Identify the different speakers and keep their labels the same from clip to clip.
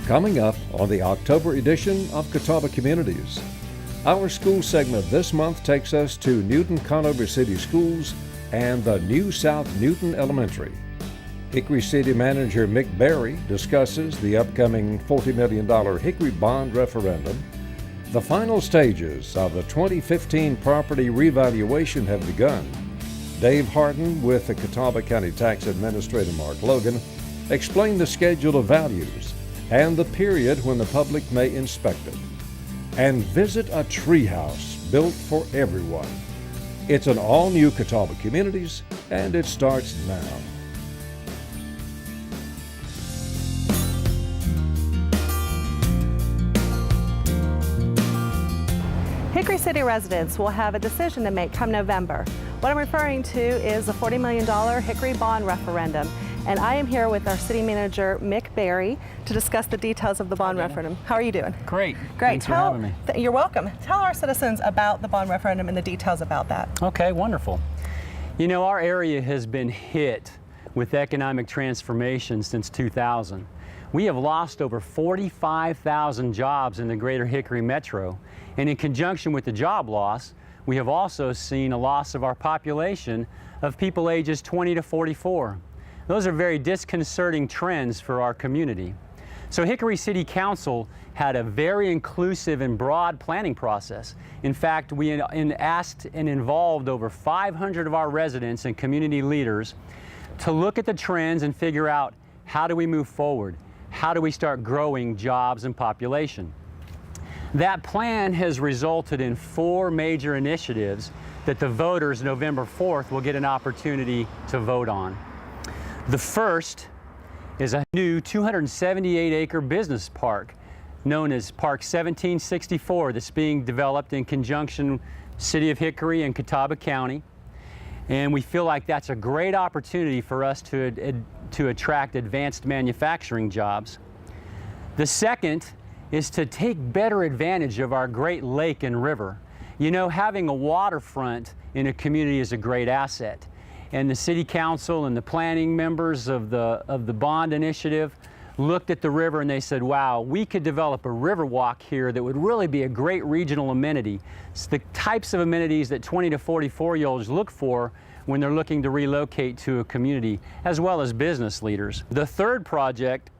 Speaker 1: Coming up on the October edition of Catawba Communities. Our school segment this month takes us to Newton-Conover City Schools and the New South Newton Elementary. Hickory City Manager Mick Berry discusses the upcoming $40 million Hickory bond referendum. The final stages of the 2015 property revaluation have begun. Dave Harden with the Catawba County Tax Administrator Mark Logan explained the schedule of values and the period when the public may inspect it. And visit a treehouse built for everyone. It's an all-new Catawba Communities, and it starts now.
Speaker 2: Hickory City residents will have a decision to make come November. What I'm referring to is the $40 million Hickory bond referendum. And I am here with our city manager, Mick Berry, to discuss the details of the bond referendum. How are you doing?
Speaker 3: Great.
Speaker 2: Great.
Speaker 3: Thanks for having me.
Speaker 2: You're welcome. Tell our citizens about the bond referendum and the details about that.
Speaker 3: Okay, wonderful. You know, our area has been hit with economic transformation since 2000. We have lost over 45,000 jobs in the greater Hickory metro. And in conjunction with the job loss, we have also seen a loss of our population of people ages 20 to 44. Those are very disconcerting trends for our community. So Hickory City Council had a very inclusive and broad planning process. In fact, we asked and involved over 500 of our residents and community leaders to look at the trends and figure out, how do we move forward? How do we start growing jobs and population? That plan has resulted in 4 major initiatives that the voters November 4th will get an opportunity to vote on. The first is a new 278-acre business park known as Park 1764 that's being developed in conjunction City of Hickory and Catawba County. And we feel like that's a great opportunity for us to attract advanced manufacturing jobs. The second is to take better advantage of our great lake and river. You know, having a waterfront in a community is a great asset. And the City Council and the planning members of the bond initiative looked at the river and they said, wow, we could develop a river walk here that would really be a great regional amenity. It's the types of amenities that 20 to 44-year-olds look for when they're looking to relocate to a community, as well as business leaders. The third project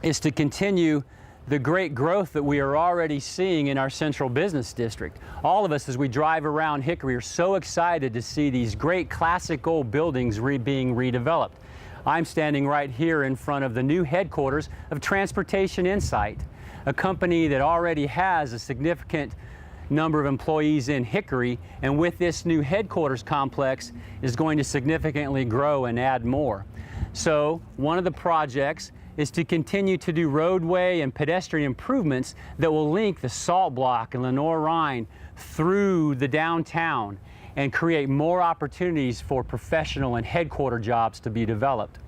Speaker 3: is to continue the great growth that we are already seeing in our central business district. All of us, as we drive around Hickory, are so excited to see these great classic old buildings being redeveloped. I'm standing right here in front of the new headquarters of Transportation Insight, a company that already has a significant number of employees in Hickory, and with this new headquarters complex is going to significantly grow and add more. So one of the projects is to continue to do roadway and pedestrian improvements that will link the Salt Block and Lenore-Rhine through the downtown and create more opportunities for professional and headquarter jobs to be developed.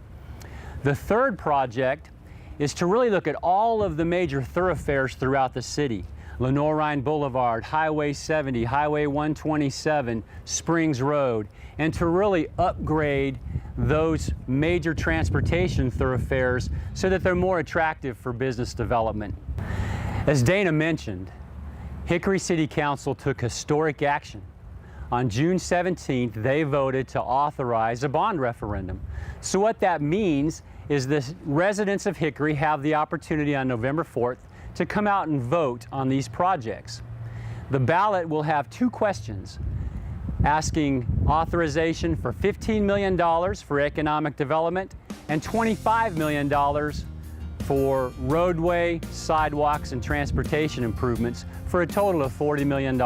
Speaker 3: The third project is to really look at all of the major thoroughfares throughout the city. Lenore-Rhine Boulevard, Highway 70, Highway 127, Springs Road, and to really upgrade those major transportation thoroughfares so that they're more attractive for business development. As Dana mentioned, Hickory City Council took historic action. On June 17th, they voted to authorize a bond referendum. So what that means is the residents of Hickory have the opportunity on November 4th to come out and vote on these projects. The ballot will have 2 questions, asking authorization for $15 million for economic development and $25 million for roadway, sidewalks, and transportation improvements for a total of $40 million.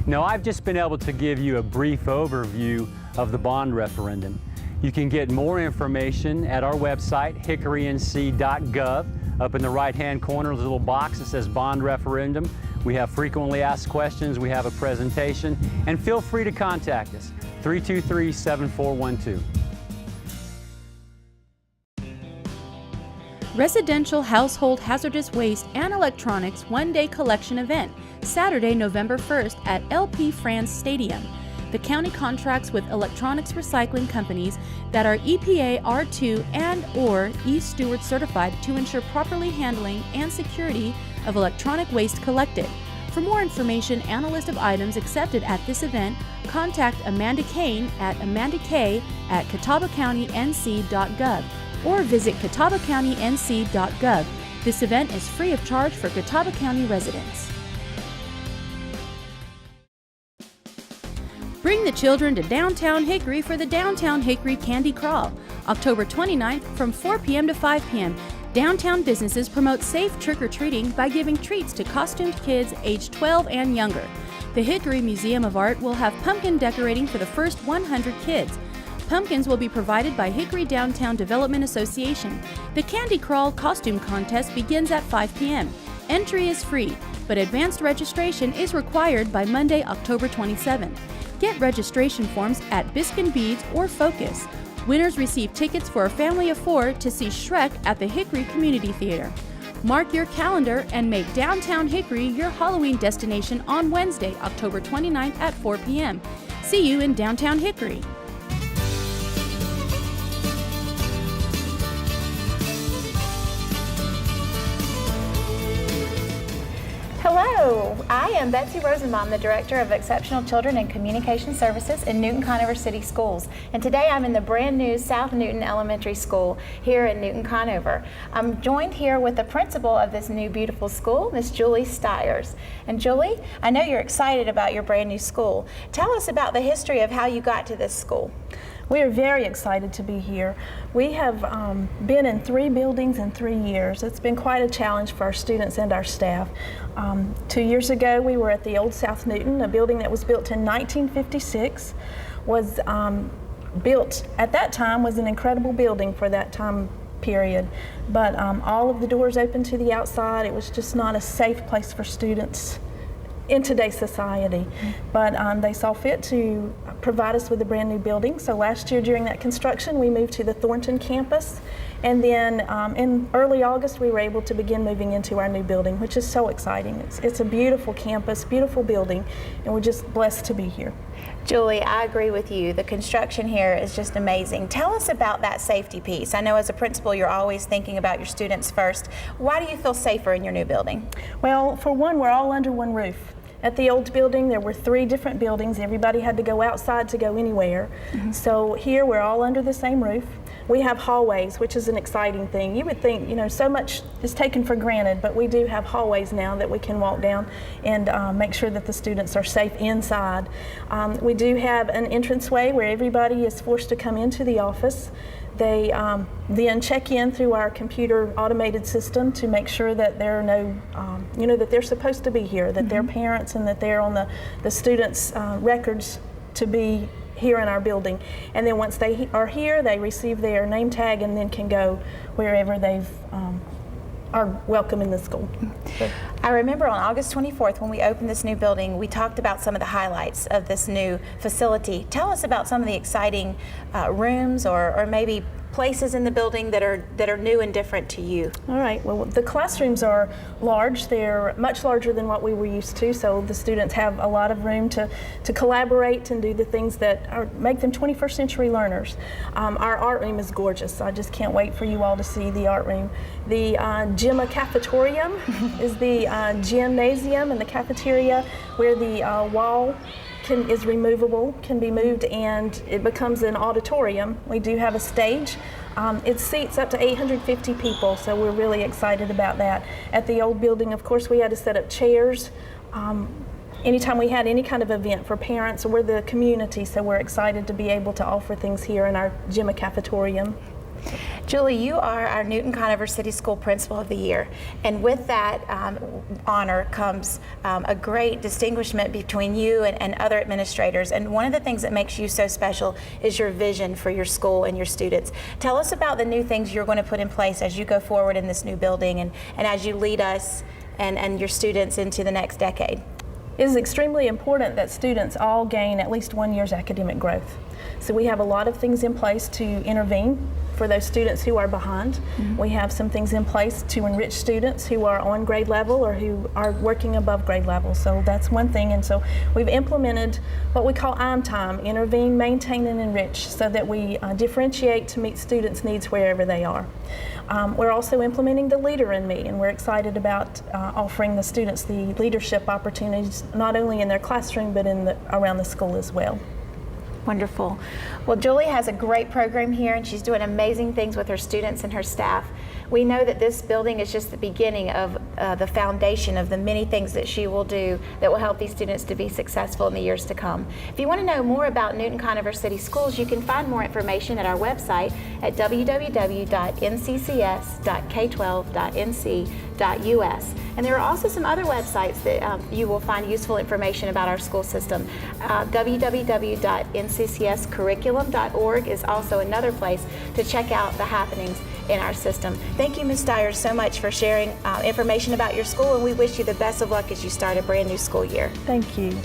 Speaker 3: Now, I've just been able to give you a brief overview of the bond referendum. You can get more information at our website, hickorync.gov. Up in the right-hand corner, there's a little box that says Bond Referendum. We have frequently asked questions, we have a presentation, and feel free to contact us, 323-7412.
Speaker 4: Residential Household Hazardous Waste and Electronics One-Day Collection Event, Saturday, November 1st at LP France Stadium. The county contracts with electronics recycling companies that are EPA R2 and/or e-Steward certified to ensure properly handling and security of electronic waste collected. For more information and a list of items accepted at this event, contact Amanda Kane at amandakay@catawbacountync.gov or visit catawbacountync.gov. This event is free of charge for Catawba County residents. Bring the children to Downtown Hickory for the Downtown Hickory Candy Crawl, October 29th from 4 p.m. to 5 p.m. Downtown businesses promote safe trick-or-treating by giving treats to costumed kids aged 12 and younger. The Hickory Museum of Art will have pumpkin decorating for the first 100 kids. Pumpkins will be provided by Hickory Downtown Development Association. The Candy Crawl costume contest begins at 5 p.m. Entry is free, but advanced registration is required by Monday, October 27th. Get registration forms at Biskin Beads or Focus. Winners receive tickets for a family of 4 to see Shrek at the Hickory Community Theater. Mark your calendar and make Downtown Hickory your Halloween destination on Wednesday, October 29th at 4 p.m. See you in Downtown Hickory.
Speaker 5: Hello, I am Betsy Rosenbaum, the Director of Exceptional Children and Communication Services in Newton-Conover City Schools. And today I'm in the brand new South Newton Elementary School here in Newton-Conover. I'm joined here with the principal of this new beautiful school, Miss Julie Stiers. And Julie, I know you're excited about your brand new school. Tell us about the history of how you got to this school.
Speaker 6: We are very excited to be here. We have been in 3 buildings in 3 years. It's been quite a challenge for our students and our staff. 2 years ago, we were at the old South Newton, a building that was built in 1956. Was built at that time, was an incredible building for that time period. But all of the doors open to the outside. It was just not a safe place for students in today's society. But they saw fit to provide us with a brand new building. So last year during that construction, we moved to the Thornton campus. And then in early August, we were able to begin moving into our new building, which is so exciting. It's a beautiful campus, beautiful building, and we're just blessed to be here.
Speaker 5: Julie, I agree with you. The construction here is just amazing. Tell us about that safety piece. I know as a principal, you're always thinking about your students first. Why do you feel safer in your new building?
Speaker 6: Well, for one, we're all under one roof. At the old building, there were 3 different buildings. Everybody had to go outside to go anywhere. So here, we're all under the same roof. We have hallways, which is an exciting thing. You would think, so much is taken for granted, but we do have hallways now that we can walk down and make sure that the students are safe inside. We do have an entranceway where everybody is forced to come into the office. They then check in through our computer automated system to make sure that there are no, that they're supposed to be here, that their parents and that they're on the students' records to be here in our building. And then once they are here, they receive their name tag and then can go wherever they've are welcome in the school.
Speaker 5: I remember on August 24th when we opened this new building, we talked about some of the highlights of this new facility. Tell us about some of the exciting rooms or maybe places in the building that are new and different to you.
Speaker 6: All right, well, the classrooms are large. They're much larger than what we were used to, so the students have a lot of room to collaborate and do the things that make them 21st century learners. Our art room is gorgeous. I just can't wait for you all to see the art room. The Gymma Cafetorium is the gymnasium and the cafeteria where the wall is removable, can be moved, and it becomes an auditorium. We do have a stage. It seats up to 850 people, so we're really excited about that. At the old building, of course, we had to set up chairs anytime we had any kind of event for parents or the community, so we're excited to be able to offer things here in our Gymma Cafetorium.
Speaker 5: Julie, you are our Newton-Conover City School Principal of the Year, and with that honor comes a great distinguishment between you and other administrators, and one of the things that makes you so special is your vision for your school and your students. Tell us about the new things you're going to put in place as you go forward in this new building and as you lead us and your students into the next decade.
Speaker 6: It is extremely important that students all gain at least 1 year's academic growth. So we have a lot of things in place to intervene for those students who are behind. We have some things in place to enrich students who are on grade level or who are working above grade level. So that's one thing. And so we've implemented what we call IM time, intervene, maintain, and enrich, so that we differentiate to meet students' needs wherever they are. We're also implementing the Leader in Me, and we're excited about offering the students the leadership opportunities, not only in their classroom, but around the school as well.
Speaker 5: Wonderful. Well, Julie has a great program here, and she's doing amazing things with her students and her staff. We know that this building is just the beginning of the foundation of the many things that she will do that will help these students to be successful in the years to come. If you want to know more about Newton Conover City Schools, you can find more information at our website at www.nccs.k12.nc.us. And there are also some other websites that you will find useful information about our school system. www.nccscurriculum.org is also another place to check out the happenings in our system. Thank you, Ms. Dyer, so much for sharing information about your school, and we wish you the best of luck as you start a brand new school year.
Speaker 6: Thank you.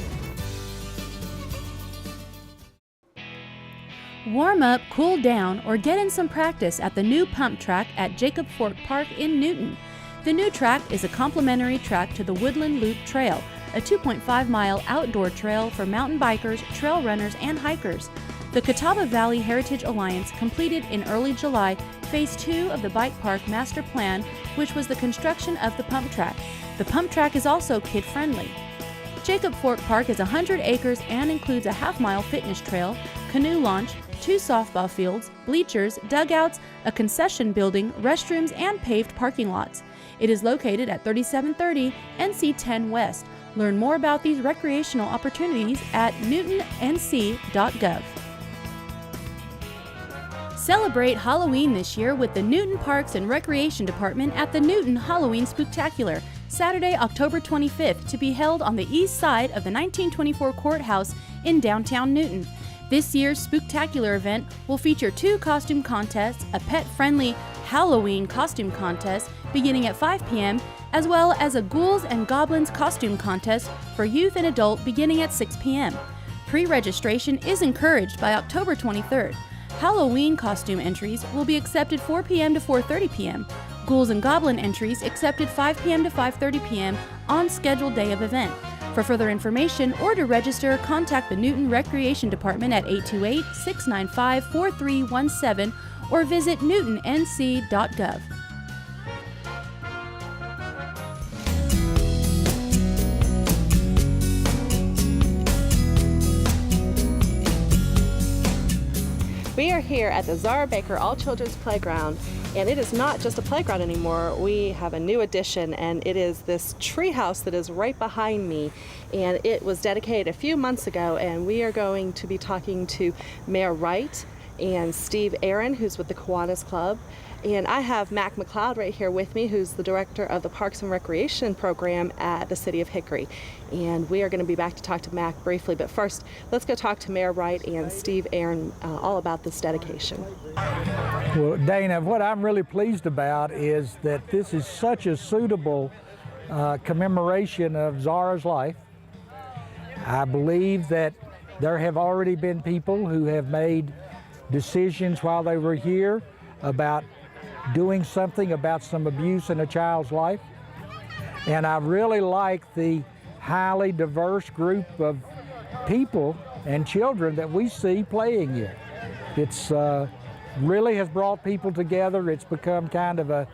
Speaker 4: Warm up, cool down, or get in some practice at the new pump track at Jacob Fork Park in Newton. The new track is a complimentary track to the Woodland Loop Trail, a 2.5-mile outdoor trail for mountain bikers, trail runners, and hikers. The Catawba Valley Heritage Alliance completed in early July Phase 2 of the Bike Park Master Plan, which was the construction of the pump track. The pump track is also kid-friendly. Jacob Fork Park is 100 acres and includes a half-mile fitness trail, canoe launch, 2 softball fields, bleachers, dugouts, a concession building, restrooms, and paved parking lots. It is located at 3730 NC 10 West. Learn more about these recreational opportunities at newtonnc.gov. Celebrate Halloween this year with the Newton Parks and Recreation Department at the Newton Halloween Spooktacular, Saturday, October 25th, to be held on the east side of the 1924 courthouse in downtown Newton. This year's Spooktacular event will feature 2 costume contests, a pet-friendly Halloween costume contest beginning at 5 p.m., as well as a Ghouls and Goblins costume contest for youth and adult beginning at 6 p.m. Pre-registration is encouraged by October 23rd. Halloween costume entries will be accepted 4 p.m. to 4:30 p.m. Ghouls and Goblin entries accepted 5 p.m. to 5:30 p.m. on scheduled day of event. For further information or to register, contact the Newton Recreation Department at 828-695-4317 or visit newtonnc.gov.
Speaker 2: We are here at the Zara Baker All Children's Playground, and it is not just a playground anymore. We have a new addition, and it is this tree house that is right behind me, and it was dedicated a few months ago, and we are going to be talking to Mayor Wright and Steve Aaron, who's with the Kiwanis Club. And I have Mac McLeod right here with me, who's the director of the Parks and Recreation program at the City of Hickory. And we are going to be back to talk to Mac briefly, but first, let's go talk to Mayor Wright and Steve Aaron all about this dedication.
Speaker 7: Well, Dana, what I'm really pleased about is that this is such a suitable commemoration of Zara's life. I believe that there have already been people who have made decisions while they were here about doing something about some abuse in a child's life. And I really like the highly diverse group of people and children that we see playing here. It's really has brought people together. It's become kind of a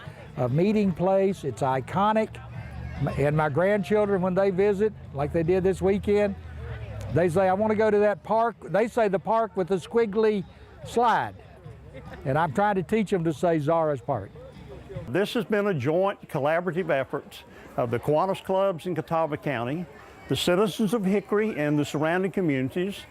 Speaker 7: meeting place. It's iconic. And my grandchildren, when they visit, like they did this weekend, they say, I want to go to that park. They say the park with the squiggly slide. And I'm trying to teach them to say Zara's Park.
Speaker 8: This has been a joint collaborative effort of the Kiwanis clubs in Catawba County, the citizens of Hickory and the surrounding communities,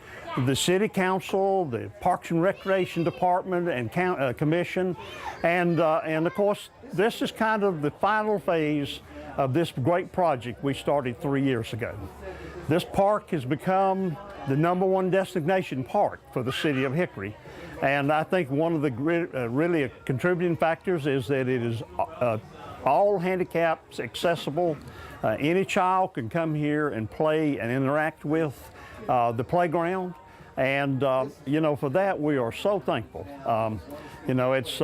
Speaker 8: the City Council, the Parks and Recreation Department and Commission, and of course, this is kind of the final phase of this great project we started 3 years ago. This park has become the #1 destination park for the City of Hickory. And I think one of the really contributing factors is that it is all handicaps accessible. Any child can come here and play and interact with the playground. And you know, for that we are so thankful. You know, it's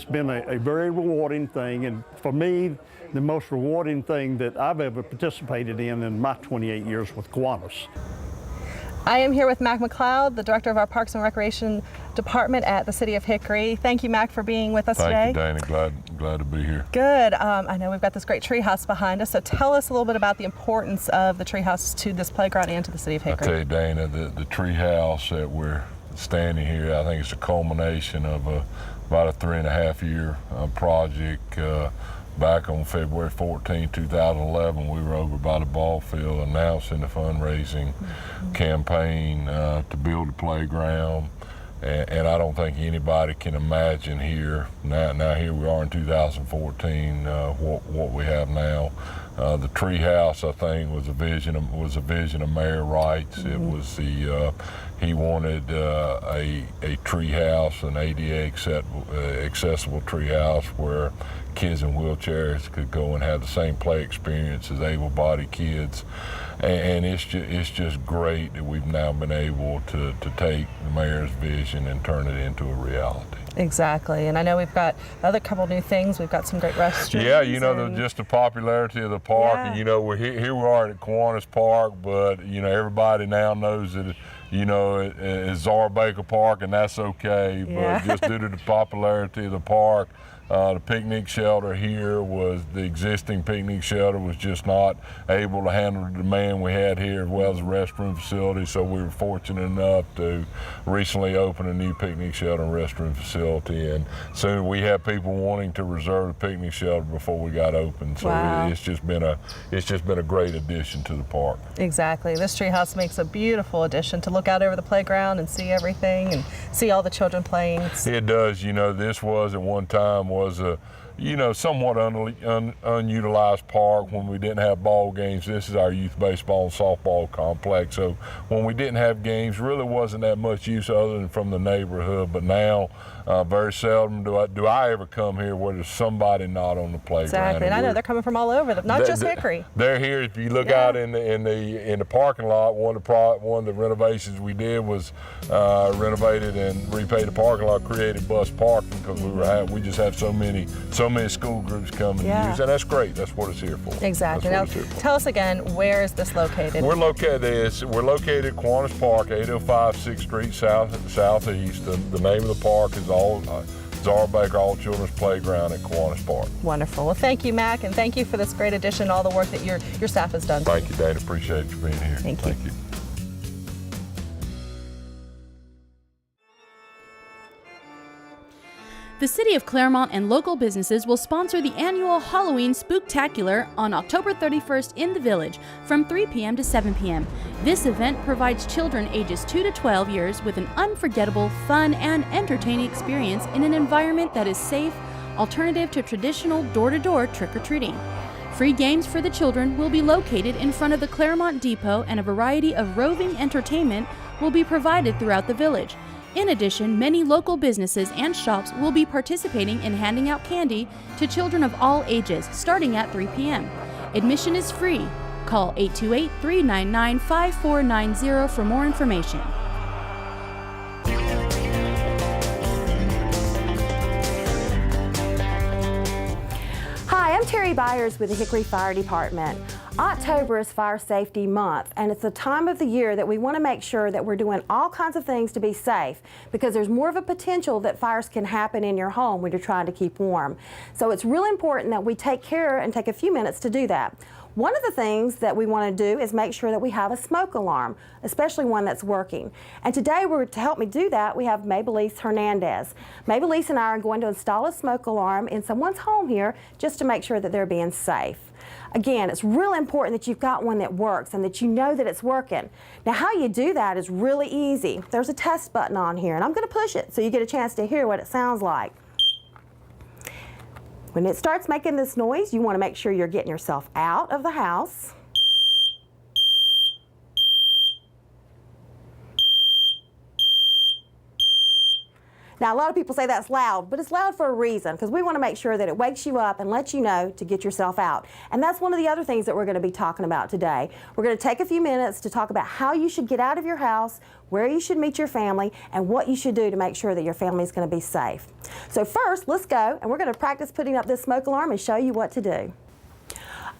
Speaker 8: been a very rewarding thing, and for me, the most rewarding thing that I've ever participated in my 28 years with Kiwanis.
Speaker 2: I am here with Mac McLeod, the director of our Parks and Recreation Department at the City of Hickory. Thank you, Mac, for being with us today.
Speaker 9: Thank you, Dana. Glad to be here.
Speaker 2: Good. I know we've got this great treehouse behind us, so tell us a little bit about the importance of the treehouse to this playground and to the City of Hickory.
Speaker 9: I tell you, Dana, the treehouse that we're standing here, I think it's a culmination of about a 3.5 year project. Back on February 14, 2011, we were over by the ball field announcing the fundraising campaign to build a playground. And I don't think anybody can imagine here, now here we are in 2014, what we have now. The treehouse, I think, was a vision of Mayor Wright's. It was he wanted a treehouse, an ADA accessible treehouse where kids in wheelchairs could go and have the same play experience as able-bodied kids. And it's just great that we've now been able to take the mayor's vision and turn it into a reality.
Speaker 2: Exactly, and I know we've got other couple new things. We've got some great restrooms.
Speaker 9: Yeah, you know, just the popularity of the park.
Speaker 2: Yeah.
Speaker 9: And, you know, we're here we are at Kiwanis Park, but you know, everybody now knows that, you know, it's Zara Baker Park, and that's okay.
Speaker 2: Yeah.
Speaker 9: But just due to the popularity of the park, the picnic shelter here the existing picnic shelter was just not able to handle the demand we had here, as well as the restroom facility. So we were fortunate enough to recently open a new picnic shelter and restroom facility. And soon we have people wanting to reserve the picnic shelter before we got open. So
Speaker 2: wow.
Speaker 9: it's just been a great addition to the park.
Speaker 2: Exactly. This treehouse makes a beautiful addition to look out over the playground and see everything and see all the children playing.
Speaker 9: It does. You know, this was at one time was a, you know, somewhat unutilized park when we didn't have ball games. This is our youth baseball and softball complex. So when we didn't have games, really wasn't that much use other than from the neighborhood. But now, very seldom do I ever come here where there's somebody not on the playground.
Speaker 2: Exactly, and I know they're coming from all over, not just Hickory.
Speaker 9: They're here. If you look out in the parking lot, one of the renovations we did was renovated and repaid the parking lot, created bus parking because we just have so many school groups come and use, and that's great. That's what it's here for.
Speaker 2: Exactly. Now, tell us again, where is this located?
Speaker 9: We're located at Kiwanis Park, 805 6th Street Southeast. The name of the park is Zara Baker All Children's Playground at Kiwanis Park.
Speaker 2: Wonderful. Well, thank you, Mac, and thank you for this great addition, all the work that your staff has done.
Speaker 9: Thank you, Dana. Appreciate you being here.
Speaker 2: Thank you.
Speaker 4: The City of Claremont and local businesses will sponsor the annual Halloween Spooktacular on October 31st in the Village from 3 p.m. to 7 p.m. This event provides children ages 2 to 12 years with an unforgettable, fun, and entertaining experience in an environment that is safe, alternative to traditional door-to-door trick-or-treating. Free games for the children will be located in front of the Claremont Depot, and a variety of roving entertainment will be provided throughout the village. In addition, many local businesses and shops will be participating in handing out candy to children of all ages, starting at 3 p.m. Admission is free. Call 828-399-5490 for more information.
Speaker 10: Hi, I'm Terry Byers with the Hickory Fire Department. October is Fire Safety Month, and it's a time of the year that we want to make sure that we're doing all kinds of things to be safe, because there's more of a potential that fires can happen in your home when you're trying to keep warm. So it's really important that we take care and take a few minutes to do that. One of the things that we want to do is make sure that we have a smoke alarm, especially one that's working. And today, to help me do that, we have Maybelline Hernandez. Maybelline and I are going to install a smoke alarm in someone's home here just to make sure that they're being safe. Again, it's really important that you've got one that works and that you know that it's working. Now, how you do that is really easy. There's a test button on here, and I'm going to push it so you get a chance to hear what it sounds like. When it starts making this noise, you want to make sure you're getting yourself out of the house. Now, a lot of people say that's loud, but it's loud for a reason, because we want to make sure that it wakes you up and lets you know to get yourself out. And that's one of the other things that we're going to be talking about today. We're going to take a few minutes to talk about how you should get out of your house, where you should meet your family, and what you should do to make sure that your family is going to be safe. So first, let's go, and we're going to practice putting up this smoke alarm and show you what to do.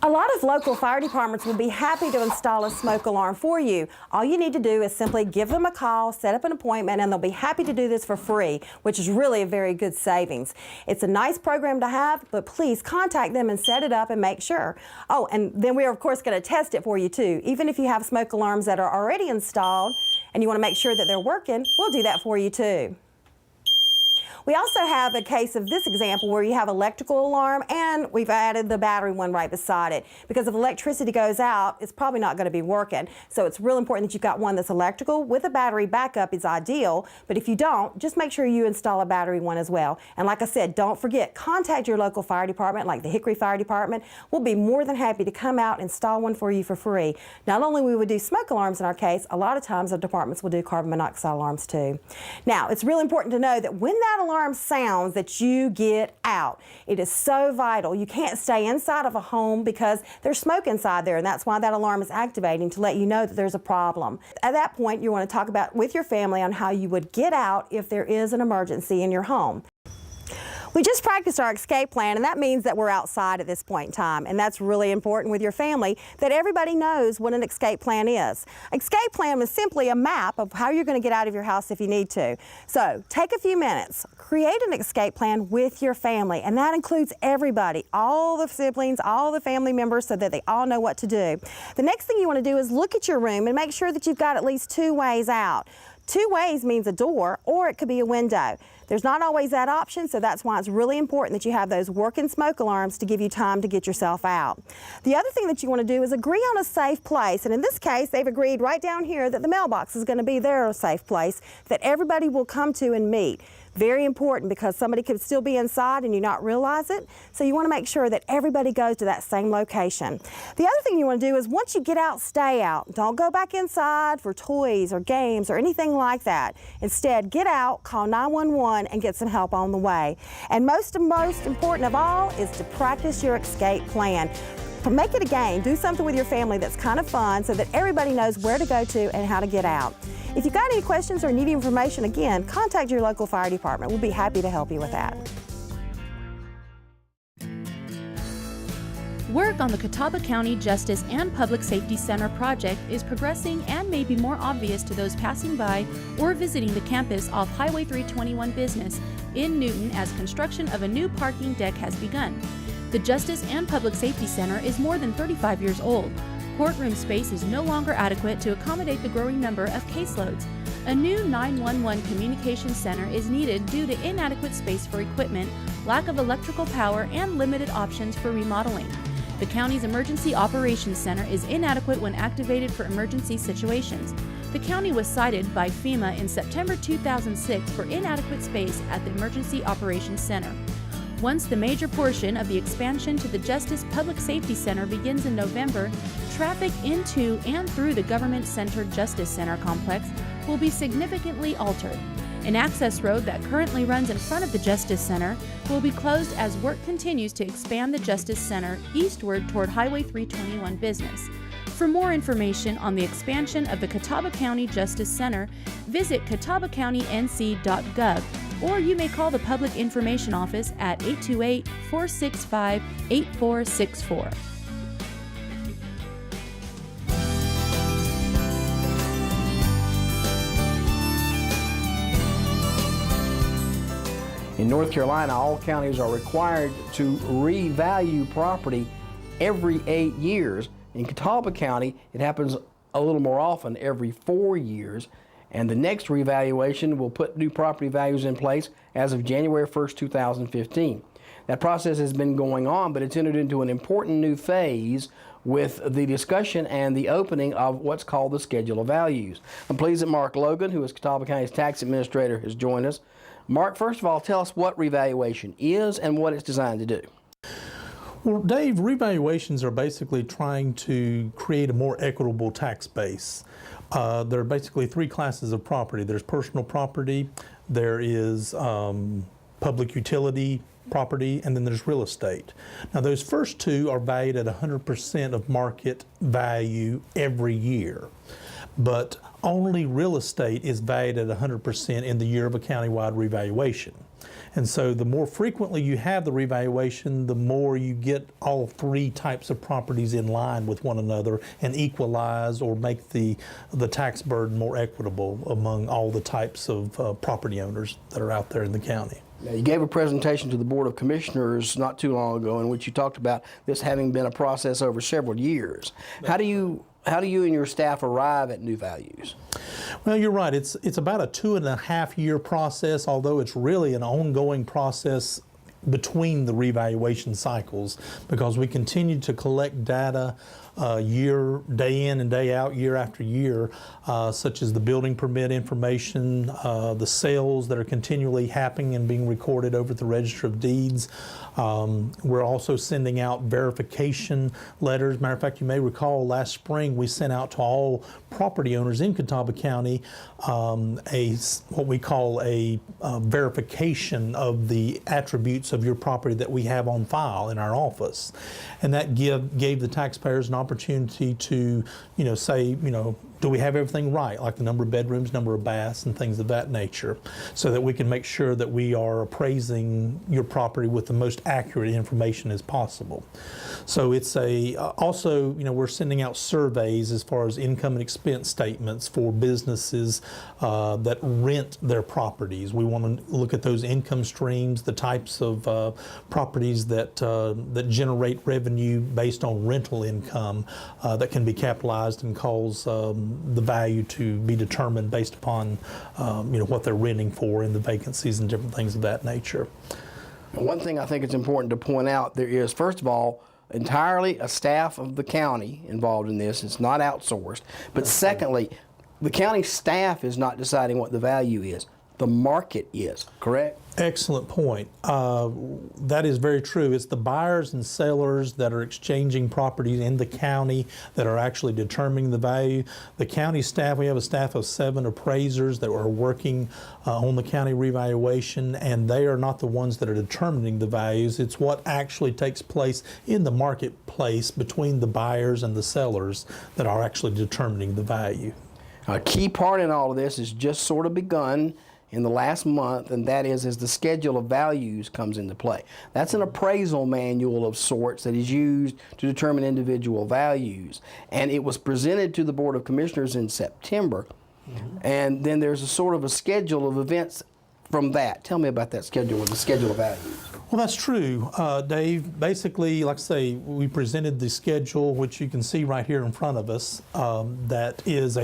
Speaker 10: A lot of local fire departments will be happy to install a smoke alarm for you. All you need to do is simply give them a call, set up an appointment, and they'll be happy to do this for free, which is really a very good savings. It's a nice program to have, but please contact them and set it up and make sure. Oh, and then we're of course going to test it for you too. Even if you have smoke alarms that are already installed and you want to make sure that they're working, we'll do that for you too. We also have a case of this example where you have electrical alarm and we've added the battery one right beside it, because if electricity goes out, it's probably not going to be working. So it's real important that you've got one that's electrical with a battery backup is ideal, but if you don't, just make sure you install a battery one as well. And like I said, don't forget, contact your local fire department like the Hickory Fire Department. We'll be more than happy to come out and install one for you for free. Not only we would do smoke alarms in our case, a lot of times the departments will do carbon monoxide alarms too. Now, it's really important to know that when that alarm sounds, that you get out. It is so vital. You can't stay inside of a home because there's smoke inside there, and that's why that alarm is activating, to let you know that there's a problem. At that point, you want to talk about with your family on how you would get out if there is an emergency in your home. We just practiced our escape plan, and that means that we're outside at this point in time, and that's really important with your family, that everybody knows what an escape plan is. Escape plan is simply a map of how you're going to get out of your house if you need to. So take a few minutes, create an escape plan with your family, and that includes everybody, all the siblings, all the family members, so that they all know what to do. The next thing you want to do is look at your room and make sure that you've got at least 2 ways out. 2 ways means a door, or it could be a window. There's not always that option, so that's why it's really important that you have those working smoke alarms to give you time to get yourself out. The other thing that you want to do is agree on a safe place, and in this case, they've agreed right down here that the mailbox is going to be their safe place that everybody will come to and meet. Very important, because somebody could still be inside and you not realize it, so you want to make sure that everybody goes to that same location. The other thing you want to do is once you get out, stay out. Don't go back inside for toys or games or anything like that. Instead, get out, call 911 and get some help on the way. And most important of all is to practice your escape plan. Make it a game. Do something with your family that's kind of fun so that everybody knows where to go to and how to get out. If you've got any questions or need information, again, contact your local fire department. We'll be happy to help you with that.
Speaker 4: Work on the Catawba County Justice and Public Safety Center project is progressing and may be more obvious to those passing by or visiting the campus off Highway 321 Business in Newton, as construction of a new parking deck has begun. The Justice and Public Safety Center is more than 35 years old. Courtroom space is no longer adequate to accommodate the growing number of caseloads. A new 911 communications center is needed due to inadequate space for equipment, lack of electrical power, and limited options for remodeling. The county's Emergency Operations Center is inadequate when activated for emergency situations. The county was cited by FEMA in September 2006 for inadequate space at the Emergency Operations Center. Once the major portion of the expansion to the Justice Public Safety Center begins in November, traffic into and through the government-centered Justice Center complex will be significantly altered. An access road that currently runs in front of the Justice Center will be closed as work continues to expand the Justice Center eastward toward Highway 321 Business. For more information on the expansion of the Catawba County Justice Center, visit catawbacountync.gov, or you may call the Public Information Office at 828-465-8464.
Speaker 11: In North Carolina, all counties are required to revalue property every 8 years. In Catawba County, it happens a little more often, every 4 years. And the next revaluation will put new property values in place as of January 1st, 2015. That process has been going on, but it's entered into an important new phase with the discussion and the opening of what's called the Schedule of Values. I'm pleased that Mark Logan, who is Catawba County's tax administrator, has joined us. Mark, first of all, tell us what revaluation is and what it's designed to do.
Speaker 12: Well, Dave, revaluations are basically trying to create a more equitable tax base. There are basically 3 classes of property. There's personal property, there is public utility property, and then there's real estate. Now those first two are valued at 100% of market value every year, but only real estate is valued at 100% in the year of a countywide revaluation. And so the more frequently you have the revaluation, the more you get all three types of properties in line with one another and equalize or make the tax burden more equitable among all the types of property owners that are out there in the county.
Speaker 11: Now, you gave a presentation to the Board of Commissioners not too long ago in which you talked about this having been a process over several years. How do you and your staff arrive at new values?
Speaker 12: Well, you're right. It's about a 2.5-year process, although it's really an ongoing process between the revaluation cycles, because we continue to collect data day in and day out, year after year, such as the building permit information, the sales that are continually happening and being recorded over at the Register of Deeds. We're also sending out verification letters. Matter of fact, you may recall last spring we sent out to all property owners in Catawba County what we call a verification of the attributes of your property that we have on file in our office. And that gave the taxpayers an opportunity to, say, do we have everything right, like the number of bedrooms, number of baths, and things of that nature, so that we can make sure that we are appraising your property with the most accurate information as possible. So it's also, we're sending out surveys as far as income and expense statements for businesses that rent their properties. We want to look at those income streams, the types of properties that generate revenue based on rental income that can be capitalized and cause the value to be determined based upon what they're renting for and the vacancies and different things of that nature.
Speaker 11: One thing I think it's important to point out, there is, first of all, entirely a staff of the county involved in this. It's not outsourced. But secondly, the county staff is not deciding what the value is. The market is, correct?
Speaker 12: Excellent point. That is very true. It's the buyers and sellers that are exchanging properties in the county that are actually determining the value. The county staff, we have a staff of 7 appraisers that are working on the county revaluation, and they are not the ones that are determining the values. It's what actually takes place in the marketplace between the buyers and the sellers that are actually determining the value.
Speaker 11: A key part in all of this is just sort of begun in the last month, and that is as the schedule of values comes into play. That's an appraisal manual of sorts that is used to determine individual values. And it was presented to the Board of Commissioners in September. And then there's a sort of a schedule of events from that. Tell me about that schedule, the schedule of values.
Speaker 12: Well, that's true, Dave. Basically, like I say, we presented the schedule, which you can see right here in front of us. That is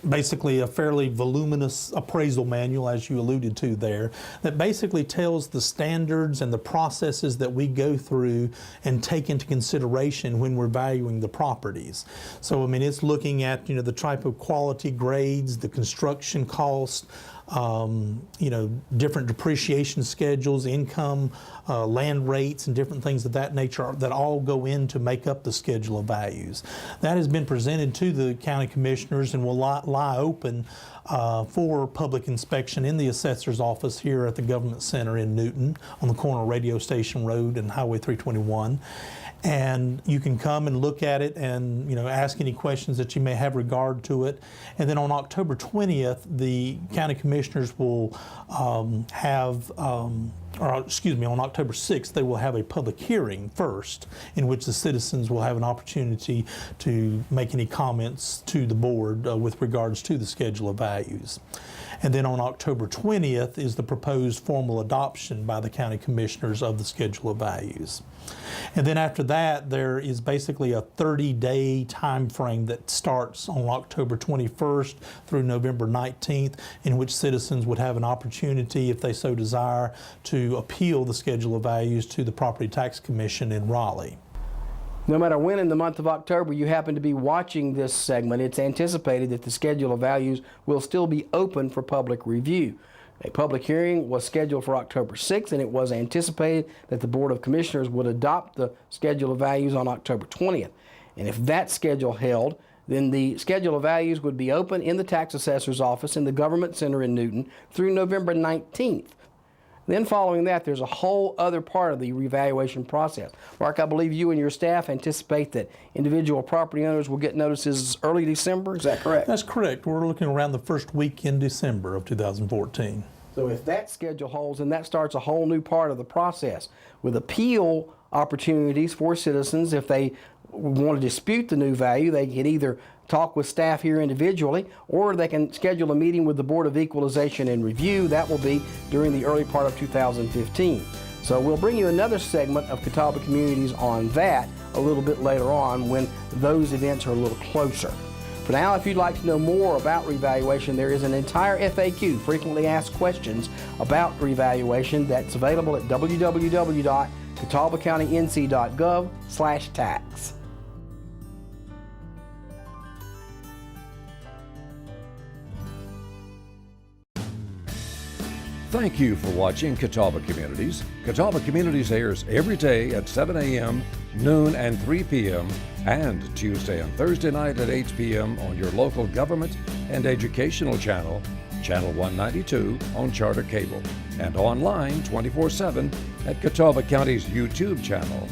Speaker 12: basically a fairly voluminous appraisal manual, as you alluded to there, that basically tells the standards and the processes that we go through and take into consideration when we're valuing the properties. So, it's looking at, the type of quality grades, the construction cost, different depreciation schedules, income, land rates, and different things of that nature that all go in to make up the schedule of values. That has been presented to the county commissioners and will lie open for public inspection in the assessor's office here at the Government Center in Newton on the corner of Radio Station Road and Highway 321. And you can come and look at it and ask any questions that you may have regard to it. And then on October 20th, the county commissioners will on October 6th, they will have a public hearing first, in which the citizens will have an opportunity to make any comments to the board with regards to the schedule of values. And then on October 20th is the proposed formal adoption by the county commissioners of the schedule of values. And then after that, there is basically a 30-day time frame that starts on October 21st through November 19th, in which citizens would have an opportunity, if they so desire, to appeal the schedule of values to the Property Tax Commission in Raleigh.
Speaker 11: No matter when in the month of October you happen to be watching this segment, it's anticipated that the schedule of values will still be open for public review. A public hearing was scheduled for October 6th, and it was anticipated that the Board of Commissioners would adopt the schedule of values on October 20th. And if that schedule held, then the schedule of values would be open in the tax assessor's office in the government center in Newton through November 19th. Then following that, there's a whole other part of the revaluation process. Mark, I believe you and your staff anticipate that individual property owners will get notices early December. Is that correct?
Speaker 12: That's correct. We're looking around the first week in December of 2014.
Speaker 11: So if that schedule holds, then that starts a whole new part of the process with appeal opportunities for citizens. If they want to dispute the new value, they can either talk with staff here individually, or they can schedule a meeting with the Board of Equalization and Review. That will be during the early part of 2015. So we'll bring you another segment of Catawba Communities on that a little bit later on when those events are a little closer. For now, if you'd like to know more about revaluation, there is an entire FAQ, frequently asked questions, about revaluation that's available at www.catawbacountync.gov/tax.
Speaker 1: Thank you for watching Catawba Communities. Catawba Communities airs every day at 7 a.m., noon, and 3 p.m., and Tuesday and Thursday night at 8 p.m. on your local government and educational channel, Channel 192 on Charter Cable, and online 24/7 at Catawba County's YouTube channel.